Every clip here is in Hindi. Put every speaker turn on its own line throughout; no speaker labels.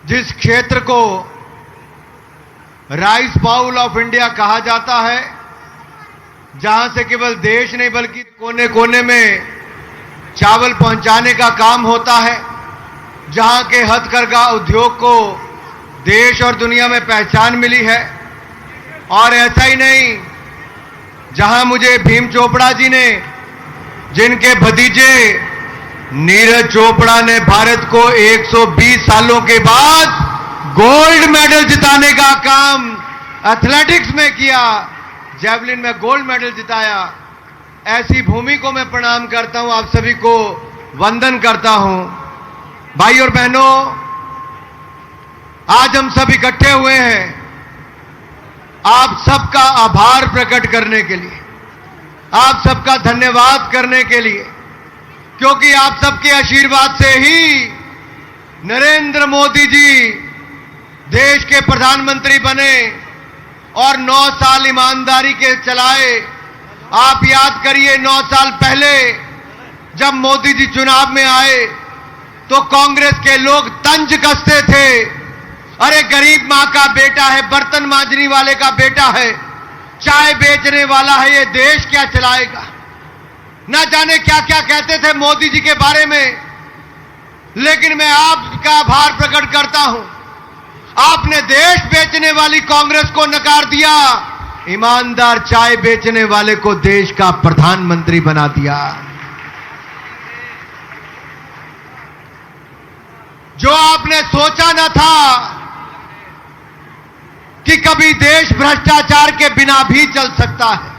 जिस क्षेत्र को राइस बाउल ऑफ इंडिया कहा जाता है, जहां से केवल देश नहीं बल्कि कोने कोने में चावल पहुंचाने का काम होता है, जहां के हथकरघा उद्योग को देश और दुनिया में पहचान मिली है। और ऐसा ही नहीं, जहां मुझे भीम चोपड़ा जी ने, जिनके भतीजे नीरज चोपड़ा ने भारत को 120 सालों के बाद गोल्ड मेडल जिताने का काम एथलेटिक्स में किया, जेवलिन में गोल्ड मेडल जिताया, ऐसी भूमि को मैं प्रणाम करता हूं, आप सभी को वंदन करता हूं। भाई और बहनों, आज हम सब इकट्ठे हुए हैं आप सबका आभार प्रकट करने के लिए, आप सबका धन्यवाद करने के लिए, क्योंकि आप सबके आशीर्वाद से ही नरेंद्र मोदी जी देश के प्रधानमंत्री बने और 9 साल ईमानदारी के चलाए। आप याद करिए, 9 साल पहले जब मोदी जी चुनाव में आए तो कांग्रेस के लोग तंज कसते थे, अरे गरीब मां का बेटा है, बर्तन मांजने वाले का बेटा है, चाय बेचने वाला है, ये देश क्या चलाएगा, ना जाने क्या क्या कहते थे मोदी जी के बारे में। लेकिन मैं आपका आभार प्रकट करता हूं, आपने देश बेचने वाली कांग्रेस को नकार दिया, ईमानदार चाय बेचने वाले को देश का प्रधानमंत्री बना दिया। जो आपने सोचा न था कि कभी देश भ्रष्टाचार के बिना भी चल सकता है,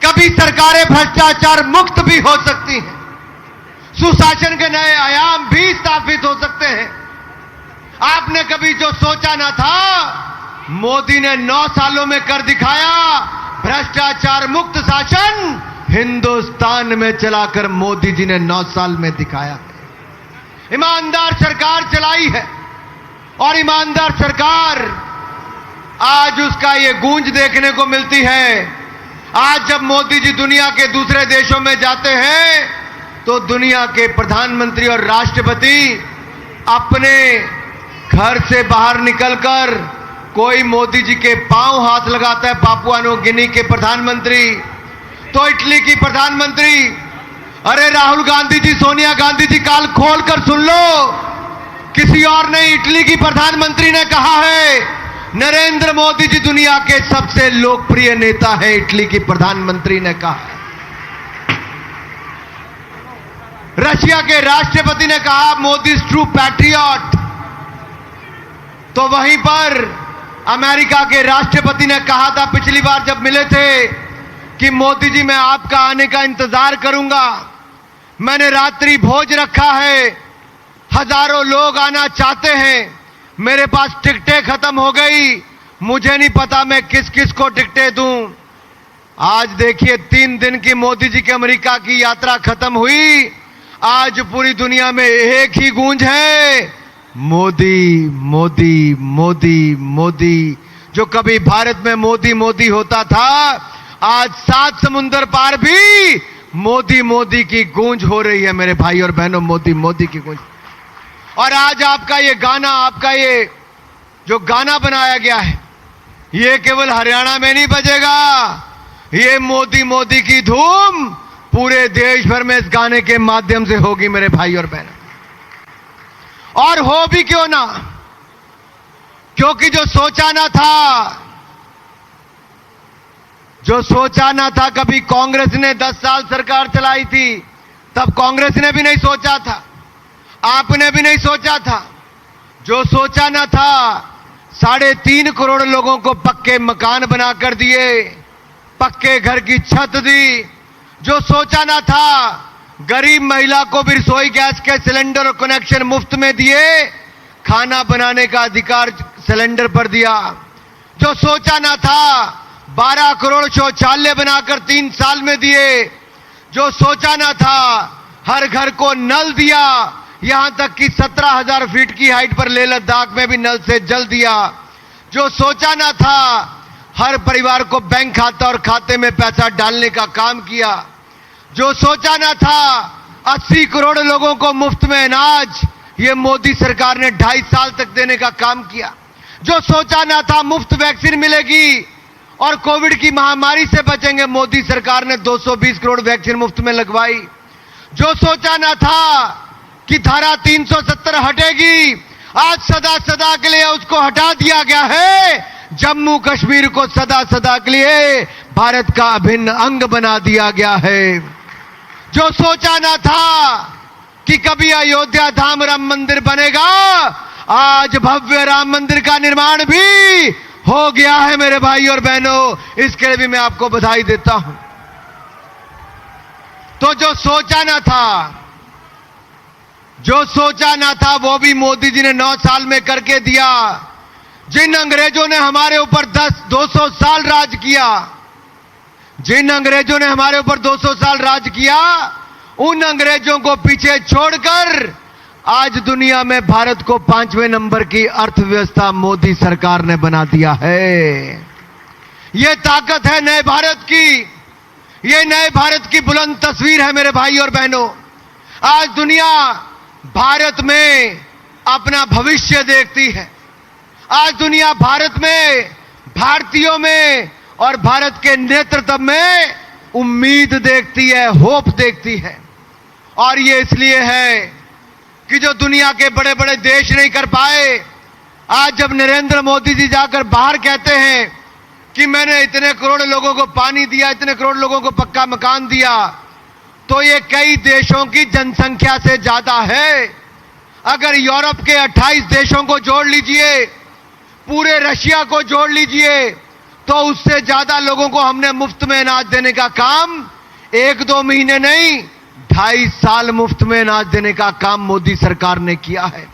कभी सरकारें भ्रष्टाचार मुक्त भी हो सकती हैं, सुशासन के नए आयाम भी स्थापित हो सकते हैं, आपने कभी जो सोचा ना था, मोदी ने 9 सालों में कर दिखाया। भ्रष्टाचार मुक्त शासन हिंदुस्तान में चलाकर मोदी जी ने 9 साल में दिखाया। ईमानदार सरकार चलाई है और ईमानदार सरकार, आज उसका ये गूंज देखने को मिलती है। आज जब मोदी जी दुनिया के दूसरे देशों में जाते हैं तो दुनिया के प्रधानमंत्री और राष्ट्रपति अपने घर से बाहर निकलकर कोई मोदी जी के पांव हाथ लगाता है, पापुआ न्यू गिनी के प्रधानमंत्री, तो इटली की प्रधानमंत्री, अरे राहुल गांधी जी, सोनिया गांधी जी, काल खोल कर सुन लो, किसी और नहीं, इटली की प्रधानमंत्री ने कहा है नरेंद्र मोदी जी दुनिया के सबसे लोकप्रिय नेता है, इटली की प्रधानमंत्री ने कहा। रशिया के राष्ट्रपति ने कहा मोदी इज ट्रू पैट्रियट। तो वहीं पर अमेरिका के राष्ट्रपति ने कहा था पिछली बार जब मिले थे कि मोदी जी मैं आपका आने का इंतजार करूंगा, मैंने रात्रि भोज रखा है, हजारों लोग आना चाहते हैं, मेरे पास टिकटें खत्म हो गई, मुझे नहीं पता मैं किस किस को टिकटें दूं। आज देखिए 3 दिन की मोदी जी की अमेरिका की यात्रा खत्म हुई, आज पूरी दुनिया में एक ही गूंज है, मोदी मोदी मोदी मोदी। जो कभी भारत में मोदी मोदी होता था, आज 7 समुंदर पार भी मोदी मोदी की गूंज हो रही है मेरे भाई और बहनों, मोदी मोदी की गूंज। और आज आपका ये गाना, आपका ये जो गाना बनाया गया है, ये केवल हरियाणा में नहीं बजेगा, ये मोदी मोदी की धूम पूरे देश भर में इस गाने के माध्यम से होगी मेरे भाई और बहन। और हो भी क्यों ना, क्योंकि जो सोचा ना था कभी कांग्रेस ने 10 साल सरकार चलाई थी, तब कांग्रेस ने भी नहीं सोचा था, आपने भी नहीं सोचा था। जो सोचा ना था, 3.5 करोड़ लोगों को पक्के मकान बनाकर दिए, पक्के घर की छत दी। जो सोचा ना था, गरीब महिला को भी रसोई गैस के सिलेंडर और कनेक्शन मुफ्त में दिए, खाना बनाने का अधिकार सिलेंडर पर दिया। जो सोचा ना था, 12 करोड़ शौचालय बनाकर 3 साल में दिए। जो सोचा ना था, हर घर को नल दिया, यहां तक कि 17,000 फीट की हाइट पर लेह लद्दाख में भी नल से जल दिया। जो सोचा ना था, हर परिवार को बैंक खाता और खाते में पैसा डालने का काम किया। जो सोचा ना था, 80 करोड़ लोगों को मुफ्त में अनाज, ये मोदी सरकार ने 2.5 साल तक देने का काम किया। जो सोचा ना था मुफ्त वैक्सीन मिलेगी और कोविड की महामारी से बचेंगे, मोदी सरकार ने 220 करोड़ वैक्सीन मुफ्त में लगवाई। जो सोचा ना था कि धारा 370 हटेगी, आज सदा सदा के लिए उसको हटा दिया गया है। जम्मू कश्मीर को सदा सदा के लिए भारत का अभिन्न अंग बना दिया गया है। जो सोचा ना था कि कभी अयोध्या धाम राम मंदिर बनेगा, आज भव्य राम मंदिर का निर्माण भी हो गया है मेरे भाई और बहनों। इसके लिए भी मैं आपको बधाई देता हूं। तो जो सोचा ना था वो भी मोदी जी ने 9 साल में करके दिया। जिन अंग्रेजों ने हमारे ऊपर 200 साल राज किया, जिन अंग्रेजों ने हमारे ऊपर 200 साल राज किया, उन अंग्रेजों को पीछे छोड़कर आज दुनिया में भारत को 5वें नंबर की अर्थव्यवस्था मोदी सरकार ने बना दिया है। यह ताकत है नए भारत की, यह नए भारत की बुलंद तस्वीर है मेरे भाई और बहनों। आज दुनिया भारत में अपना भविष्य देखती है। आज दुनिया भारत में, भारतीयों में और भारत के नेतृत्व में उम्मीद देखती है, होप देखती है। और ये इसलिए है कि जो दुनिया के बड़े बड़े देश नहीं कर पाए, आज जब नरेंद्र मोदी जी जाकर बाहर कहते हैं कि मैंने इतने करोड़ लोगों को पानी दिया, इतने करोड़ लोगों को पक्का मकान दिया, तो ये कई देशों की जनसंख्या से ज्यादा है। अगर यूरोप के 28 देशों को जोड़ लीजिए, पूरे रशिया को जोड़ लीजिए, तो उससे ज्यादा लोगों को हमने मुफ्त में अनाज देने का काम 1-2 महीने नहीं, 2.5 साल मुफ्त में अनाज देने का काम मोदी सरकार ने किया है।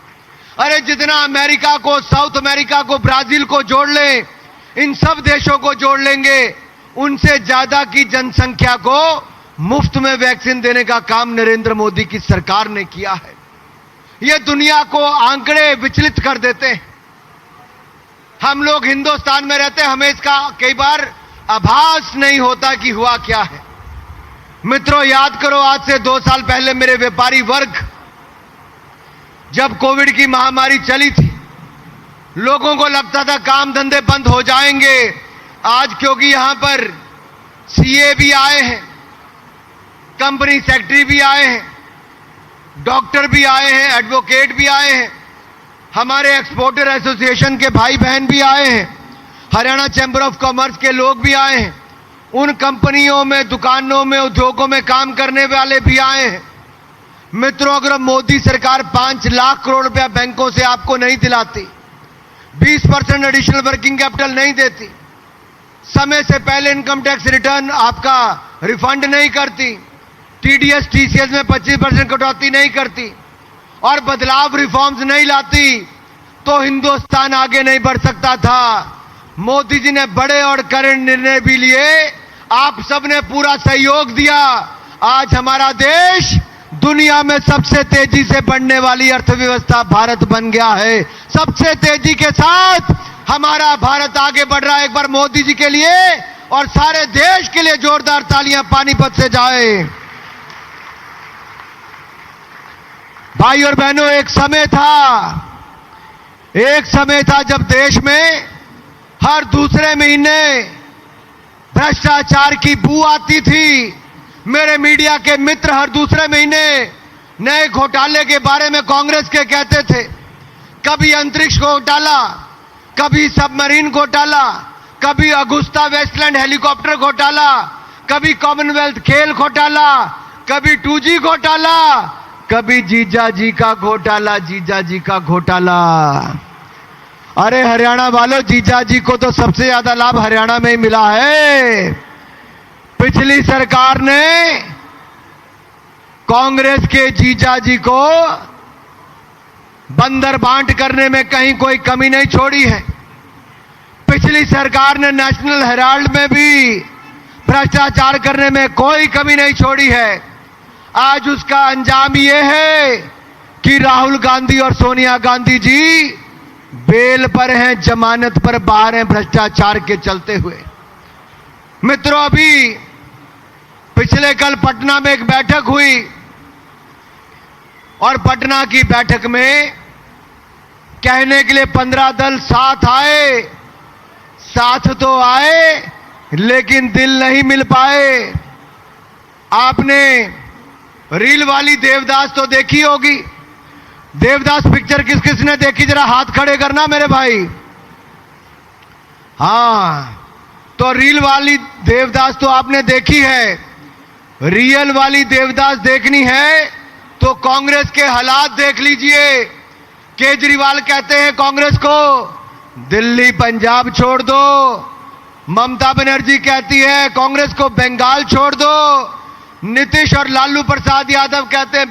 अरे जितना अमेरिका को, साउथ अमेरिका को, ब्राजील को जोड़ लें, इन सब देशों को जोड़ लेंगे, उनसे ज्यादा की जनसंख्या को मुफ्त में वैक्सीन देने का काम नरेंद्र मोदी की सरकार ने किया है। यह दुनिया को आंकड़े विचलित कर देते हैं। हम लोग हिंदुस्तान में रहते हैं, हमें इसका कई बार आभास नहीं होता कि हुआ क्या है। मित्रों, याद करो, आज से 2 साल पहले मेरे व्यापारी वर्ग, जब कोविड की महामारी चली थी, लोगों को लगता था काम धंधे बंद हो जाएंगे। आज क्योंकि यहां पर सीए भी आए हैं, कंपनी सेक्रेटरी भी आए हैं, डॉक्टर भी आए हैं, एडवोकेट भी आए हैं, हमारे एक्सपोर्टर एसोसिएशन के भाई बहन भी आए हैं, हरियाणा चैंबर ऑफ कॉमर्स के लोग भी आए हैं, उन कंपनियों में, दुकानों में, उद्योगों में काम करने वाले भी आए हैं। मित्रों, अगर मोदी सरकार 5 लाख करोड़ रुपया बैंकों से आपको नहीं दिलाती, 20% एडिशनल वर्किंग कैपिटल नहीं देती, समय से पहले इनकम टैक्स रिटर्न आपका रिफंड नहीं करती, टीडीएस टीसीएस में 25% कटौती नहीं करती और बदलाव रिफॉर्म्स नहीं लाती, तो हिंदुस्तान आगे नहीं बढ़ सकता था। मोदी जी ने बड़े और कड़े निर्णय भी लिए, आप सबने पूरा सहयोग दिया। आज हमारा देश दुनिया में सबसे तेजी से बढ़ने वाली अर्थव्यवस्था भारत बन गया है। सबसे तेजी के साथ हमारा भारत आगे बढ़ रहा है। एक बार मोदी जी के लिए और सारे देश के लिए जोरदार तालियां पानीपत से जाए। भाई और बहनों, एक समय था जब देश में हर दूसरे महीने भ्रष्टाचार की बू आती थी। मेरे मीडिया के मित्र हर दूसरे महीने नए घोटाले के बारे में कांग्रेस के कहते थे। कभी अंतरिक्ष घोटाला, कभी सबमरीन घोटाला, कभी अगुस्ता वेस्टलैंड हेलीकॉप्टर घोटाला, कभी कॉमनवेल्थ खेल घोटाला, कभी 2G घोटाला, कभी जीजा जी का घोटाला, जीजा जी का घोटाला। अरे हरियाणा वालों, जीजा जी को तो सबसे ज्यादा लाभ हरियाणा में ही मिला है। पिछली सरकार ने कांग्रेस के जीजा जी को बंदर बांट करने में कहीं कोई कमी नहीं छोड़ी है। पिछली सरकार ने नेशनल हेराल्ड में भी भ्रष्टाचार करने में कोई कमी नहीं छोड़ी है। आज उसका अंजाम यह है कि राहुल गांधी और सोनिया गांधी जी बेल पर हैं, जमानत पर बाहर हैं भ्रष्टाचार के चलते हुए। मित्रों, अभी पिछले कल पटना में एक बैठक हुई और पटना की बैठक में कहने के लिए 15 दल साथ आए, साथ तो आए लेकिन दिल नहीं मिल पाए। आपने रील वाली देवदास तो देखी होगी। देवदास पिक्चर किस किस ने देखी, जरा हाथ खड़े करना मेरे भाई। हाँ, तो रील वाली देवदास तो आपने देखी है। रियल वाली देवदास देखनी है तो कांग्रेस के हालात देख लीजिए। केजरीवाल कहते हैं कांग्रेस को दिल्ली पंजाब छोड़ दो, ममता बनर्जी कहती है कांग्रेस को बंगाल छोड़ दो, नीतीश और लालू प्रसाद यादव कहते हैं